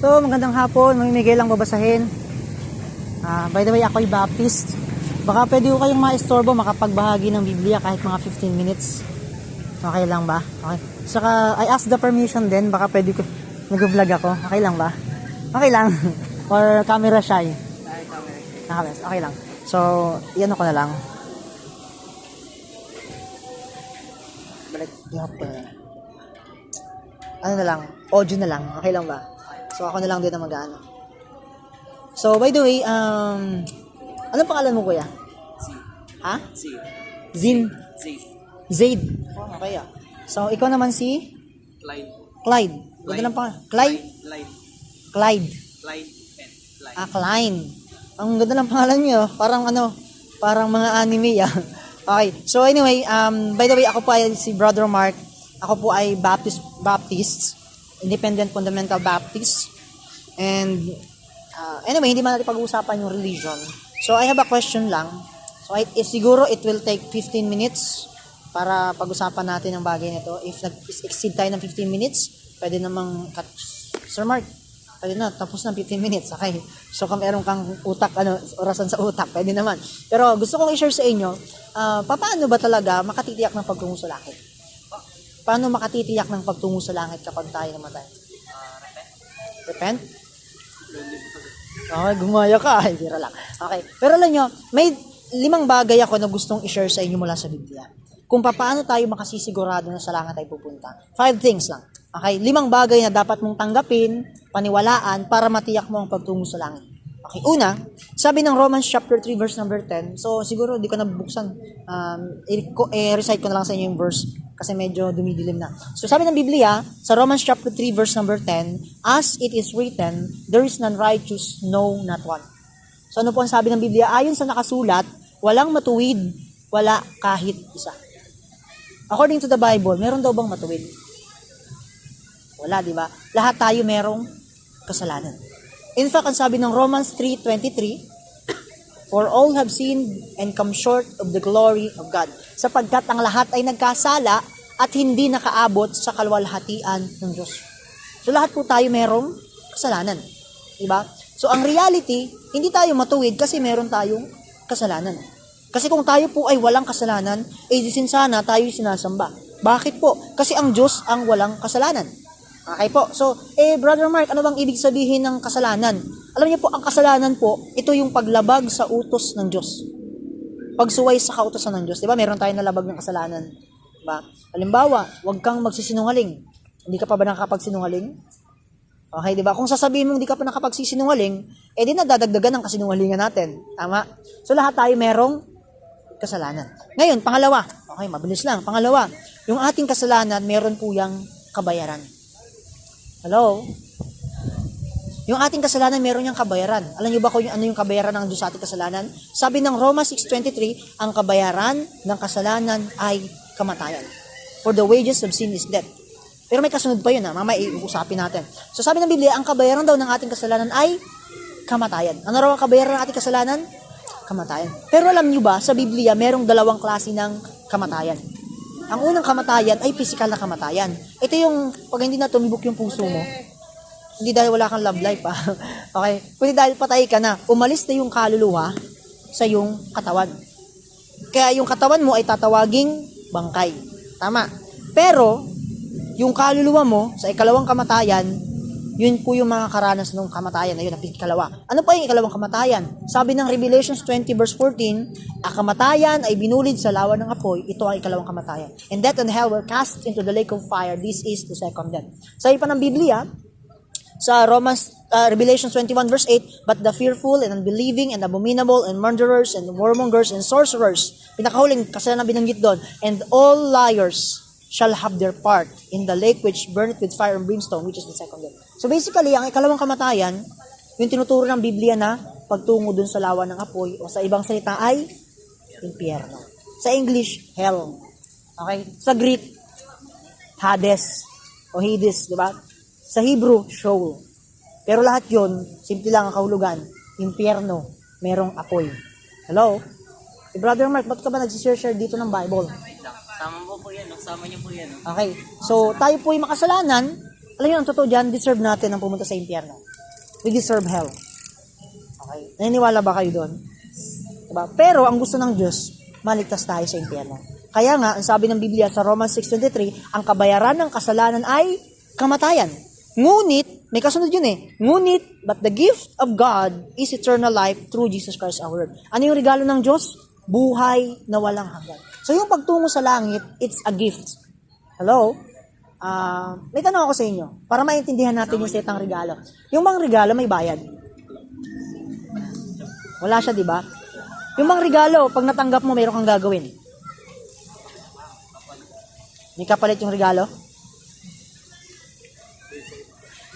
So, magandang hapon. Mamimigay lang babasahin. By the way, ako'y Baptist. Baka pwede ko kayong maistorbo makapagbahagi ng Biblia kahit mga 15 minutes. Okay lang ba? Okay. Saka, I ask the permission din. Baka pwede ko nag-vlog ako. Okay lang ba? Okay lang. Or camera shy? Okay lang. So, iyan ko na lang. Balik. Ano na lang? Audio na lang. Okay lang ba? So, ako na lang din na mag-ano. So, by the way, anong pangalan mo, kuya? Ha? Zin? Zaid. Oh, okay ah. So, ikaw naman si? Clyde. Ganda lang pangalan. Clyde? Clyde. Clyde. Ang ganda ng pangalan niyo. Parang mga anime ah. Okay. So, anyway, by the way, ako po ay si Brother Mark. Ako po ay Baptist. Independent Fundamental Baptist. And anyway, hindi man natin pag-uusapan yung religion. So I have a question lang. So siguro it will take 15 minutes para pag-usapan natin ang bagay nito. If nag-exceed tayo ng 15 minutes, pwede namang Sir Mark, pwede na, tapos ng 15 minutes. Okay. So kung meron kang orasan sa utak, pwede naman. Pero gusto kong i-share sa inyo, paano ba talaga makatitiyak ng pagtungo sa langit? Paano makatitiyak ng pagtungo sa langit kapag tayo namatay? Repent? Okay, gumaya ka. Ay, bira lang. Okay. Pero alam nyo, may 5 bagay ako na gustong i-share sa inyo mula sa Biblia. Kung paano tayo makasisigurado na sa langit tayo pupunta. 5 things lang. Okay, 5 bagay na dapat mong tanggapin, paniwalaan, para matiyak mo ang pagtungo sa langit. Okay, una, sabi ng Romans chapter 3 verse number 10. So, siguro di ko na buksan. Recite ko na lang sa inyo yung verse kasi medyo dumidilim na. So, sabi ng Biblia, sa Romans chapter 3 verse number 10, as it is written, there is none righteous, no, not one. So, ano po ang sabi ng Biblia? Ayon sa nakasulat, walang matuwid, wala kahit isa. According to the Bible, meron daw bang matuwid? Wala, di ba? Lahat tayo merong kasalanan. In fact, ang sabi ng Romans 3:23, for all have sinned and come short of the glory of God. Sapagkat ang lahat ay nagkasala at hindi nakaabot sa kaluwalhatian ng Diyos. So lahat po tayo merong kasalanan. Diba? So ang reality, hindi tayo matuwid kasi meron tayong kasalanan. Kasi kung tayo po ay walang kasalanan, disin sana tayo sinasamba. Bakit po? Kasi ang Diyos ang walang kasalanan. Okay po. So, Brother Mark, ano bang ibig sabihin ng kasalanan? Alam niyo po, ang kasalanan po, ito yung paglabag sa utos ng Diyos. Pagsuway sa kautosan ng Diyos. Diba? Meron tayong nalabag ng kasalanan. Diba? Halimbawa, huwag kang magsisinungaling. Hindi ka pa ba nakakapagsinungaling? Okay, diba? Kung sasabihin mong hindi ka pa nakapagsisinungaling, di nadadagdagan ng kasinungalingan natin. Tama? So, lahat tayo merong kasalanan. Ngayon, pangalawa. Okay, mabilis lang. Pangalawa, yung ating kasalanan, meron po yung kabayaran. Hello? Yung ating kasalanan, meron niyang kabayaran. Alam niyo ba kung ano yung kabayaran ng Diyos sa ating kasalanan? Sabi ng Roma 6:23, ang kabayaran ng kasalanan ay kamatayan. For the wages of sin is death. Pero may kasunod pa yun, mamaya iusapin natin. So sabi ng Biblia, ang kabayaran daw ng ating kasalanan ay kamatayan. Ano raw ang kabayaran ng ating kasalanan? Kamatayan. Pero alam niyo ba, sa Biblia, merong 2 klase ng kamatayan. Ang unang kamatayan ay physical na kamatayan. Ito yung, pag hindi na tumibok yung puso mo, hindi dahil wala kang love life ha. Okay? Kundi dahil patay ka na, umalis na yung kaluluwa sa yung katawan. Kaya yung katawan mo ay tatawaging bangkay. Tama. Pero, yung kaluluwa mo, sa ikalawang kamatayan, yun po yung mga karanas ng kamatayan na yun, ang ikalawa. Ano pa yung ikalawang kamatayan? Sabi ng Revelations 20 verse 14, ang kamatayan ay binulid sa lawa ng apoy, ito ang ikalawang kamatayan. And death and hell were cast into the lake of fire, this is the second death. Sabi pa ng Biblia, sa Revelations 21 verse 8, but the fearful and unbelieving and abominable and murderers and warmongers and sorcerers, pinakahuling kasalanan na binanggit doon, and all liars shall have their part in the lake which burneth with fire and brimstone, which is the second death. So basically, ang ikalawang kamatayan, yung tinuturo ng Biblia na pagtungo dun sa lawa ng apoy, o sa ibang salita ay impyerno. Sa English, hell. Okay? Sa Greek, Hades o Hades, di ba? Sa Hebrew, Sheol. Pero lahat yon, simple lang ang kahulugan, impyerno, merong apoy. Hello? Brother Mark, ba't ka ba nagsishare dito ng Bible? Sama mo po yan, sama niyo po yan. Okay. So, tayo po ay makasalanan. Alam niyo, ang totoo dyan, deserve natin ang pumunta sa impyerno. We deserve hell. Okay? Naniniwala ba kayo doon? Diba? Pero ang gusto ng Diyos, maligtas tayo sa impyerno. Kaya nga, ang sabi ng Biblia sa Romans 6:23, ang kabayaran ng kasalanan ay kamatayan. Ngunit, may kasunod yun eh. Ngunit, but the gift of God is eternal life through Jesus Christ our Lord. Ano yung regalo ng Diyos? Buhay na walang hanggan. So yung pagtungo sa langit, it's a gift. Hello? May tanong ako sa inyo, para maintindihan natin yung setang regalo. Yung bang regalo may bayad? Wala siya, di ba? Yung bang regalo, pag natanggap mo, mayroon kang gagawin. May kapalit yung regalo?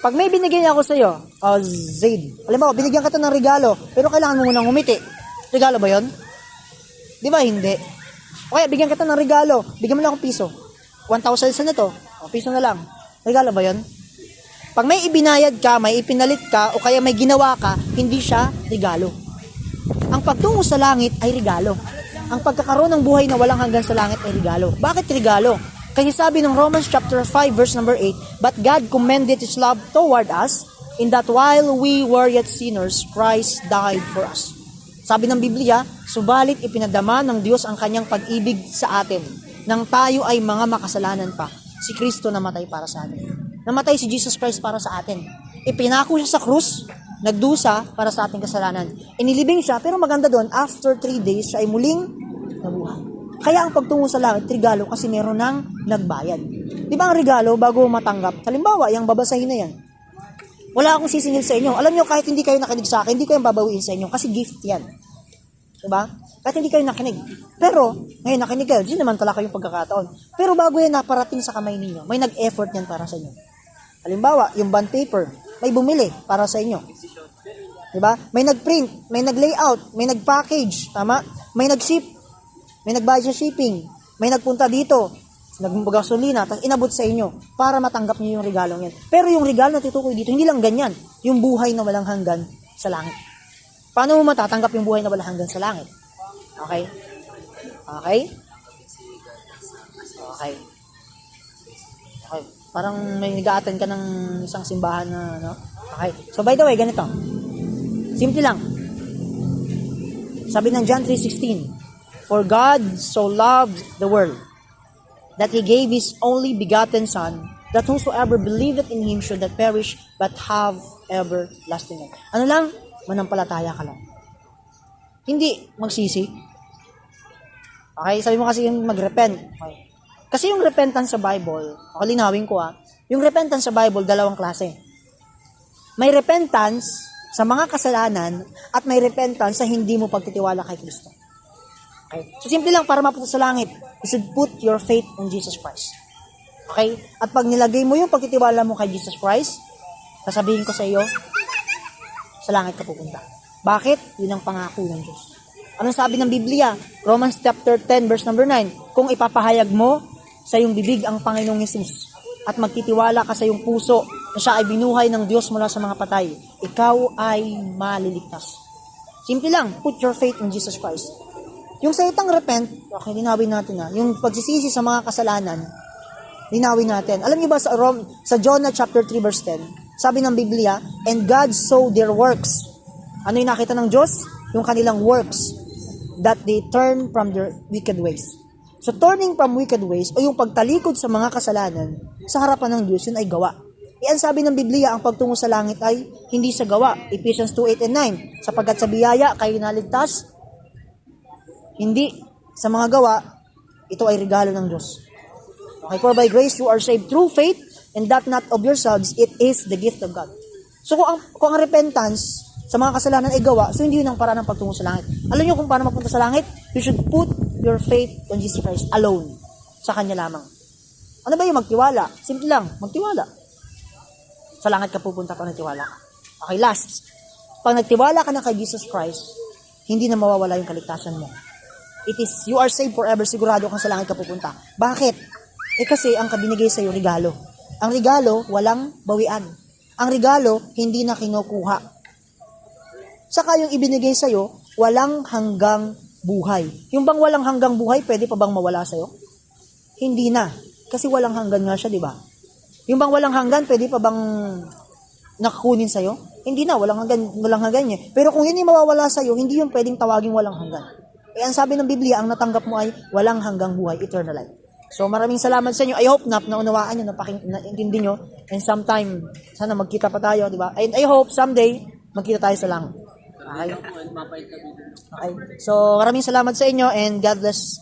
Pag may binigyan ako sa iyo, Zaid, alam mo, binigyan ka to ng regalo, pero kailangan mo munang umiti. Regalo ba yon? Di ba hindi? Okay, bigyan kita ng regalo, bigyan mo lang akong piso. 1,000 sa na to, piso na lang. Regalo ba yon? Pag may ibinayad ka, may ipinalit ka, o kaya may ginawa ka, hindi siya regalo. Ang pagtungo sa langit ay regalo. Ang pagkakaroon ng buhay na walang hanggan sa langit ay regalo. Bakit regalo? Kasi sabi ng Romans chapter 5 verse number 8, but God commended His love toward us, in that while we were yet sinners, Christ died for us. Sabi ng Biblia, subalit ipinadama ng Diyos ang kanyang pag-ibig sa atin, nang tayo ay mga makasalanan pa. Si Kristo namatay para sa atin. Namatay si Jesus Christ para sa atin. Ipinako siya sa krus, nagdusa para sa ating kasalanan. Inilibing siya, pero maganda doon, after 3 days, siya ay muling nabuhay. Kaya ang pagtungo sa langit, regalo kasi meron ng nagbayad. Di ba ang regalo, bago matanggap, halimbawa, yung babasahin na yan, wala akong sisingil sa inyo. Alam nyo, kahit hindi kayo nakinig sa akin, hindi ko yung babawiin sa inyo, kasi gift yan. Di ba? Kahit hindi kayo nakinig. Pero, ngayon nakinig kayo, di naman tala kayong pagkakataon. Pero bago yan naparating sa kamay ninyo, may nag-effort yan para sa inyo. Halimbawa, yung bond paper, may bumili para sa inyo. Di ba? May nag-print, may nag-layout, may nag-package, tama? May nag-ship, may nagbayad sa shipping, may nagpunta dito, naggasolina, tapos inabot sa inyo para matanggap niyo yung regalong yan. Pero yung regalo na tutukoy dito, hindi lang ganyan. Yung buhay na walang hanggan sa langit. Paano mo matatanggap yung buhay na walang hanggan sa langit? Okay? Okay? Okay. Okay. Parang may nag-a-attend ka ng isang simbahan na, no? Okay. So by the way, ganito. Simple lang. Sabi ng John 3:16, for God so loved the world, that He gave His only begotten Son, that whosoever believeth in Him should not perish, but have everlasting life. Ano lang? Manampalataya ka lang. Hindi magsisi. Okay? Sabi mo kasi yung mag-repent. Okay. Kasi yung repentance sa Bible, linawin ko yung repentance sa Bible, dalawang klase. May repentance sa mga kasalanan, at may repentance sa hindi mo pagtitiwala kay Kristo. Okay? So, simple lang, para mapunta sa langit, you should put your faith in Jesus Christ. Okay? At pag nilagay mo yung pagtitiwala mo kay Jesus Christ, sasabihin ko sa iyo, sa langit ka pupunta. Bakit? Yun ang pangako ng Diyos. Anong sabi ng Biblia? Romans chapter 10 verse number 9, kung ipapahayag mo sa iyong bibig ang Panginoong Hesus, at magtitiwala ka sa iyong puso na siya ay binuhay ng Diyos mula sa mga patay, ikaw ay maliligtas. Simple lang, put your faith in Jesus Christ. Yung salitang repent, okay, linawin natin yung pagsisisi sa mga kasalanan, linawin natin. Alam niyo ba sa Jonah chapter 3 verse 10, sabi ng Biblia, and God saw their works. Ano yung nakita ng Diyos? Yung kanilang works, that they turn from their wicked ways. So turning from wicked ways, o yung pagtalikod sa mga kasalanan, sa harapan ng Diyos, yun ay gawa. Ang sabi ng Biblia, ang pagtungo sa langit ay hindi sa gawa. Ephesians 2:8 and 9, sapagkat sa biyaya kayo naligtas, hindi sa mga gawa, ito ay regalo ng Diyos. Okay, for by grace you are saved through faith, and that not of yourselves, it is the gift of God. So kung ang repentance sa mga kasalanan ay gawa, so hindi yun ang paraan ng pagtungo sa langit. Alam niyo kung paano magpunta sa langit? You should put your faith on Jesus Christ alone. Sa Kanya lamang. Ano ba yung magtiwala? Simple lang, magtiwala. Sa langit ka pupunta pag nagtiwala ka. Okay, last. Pag nagtiwala ka na kay Jesus Christ, hindi na mawawala yung kaligtasan mo. It is, you are saved forever, sigurado kang sa langit ka pupunta. Bakit? Kasi ang kabinigay sa iyo, regalo. Ang regalo, walang bawian. Ang regalo, hindi na kinukuha. Saka yung ibinigay sa iyo, walang hanggang buhay. Yung bang walang hanggang buhay, pwede pa bang mawala sa iyo? Hindi na. Kasi walang hanggan nga siya, di ba? Yung bang walang hanggan, pwede pa bang nakakunin sa iyo? hindi na, walang hanggan niya. Pero kung yun yung mawawala sa'yo, hindi yung pwedeng tawaging walang hanggan. Kaya ang sabi ng Biblia, ang natanggap mo ay walang hanggang buhay, eternal life. So maraming salamat sa inyo. I hope na naunawaan nyo, naintindi nyo. And sometime, sana magkita pa tayo, di ba? And I hope someday, magkita tayo sa langit. Okay? Okay. So maraming salamat sa inyo and God bless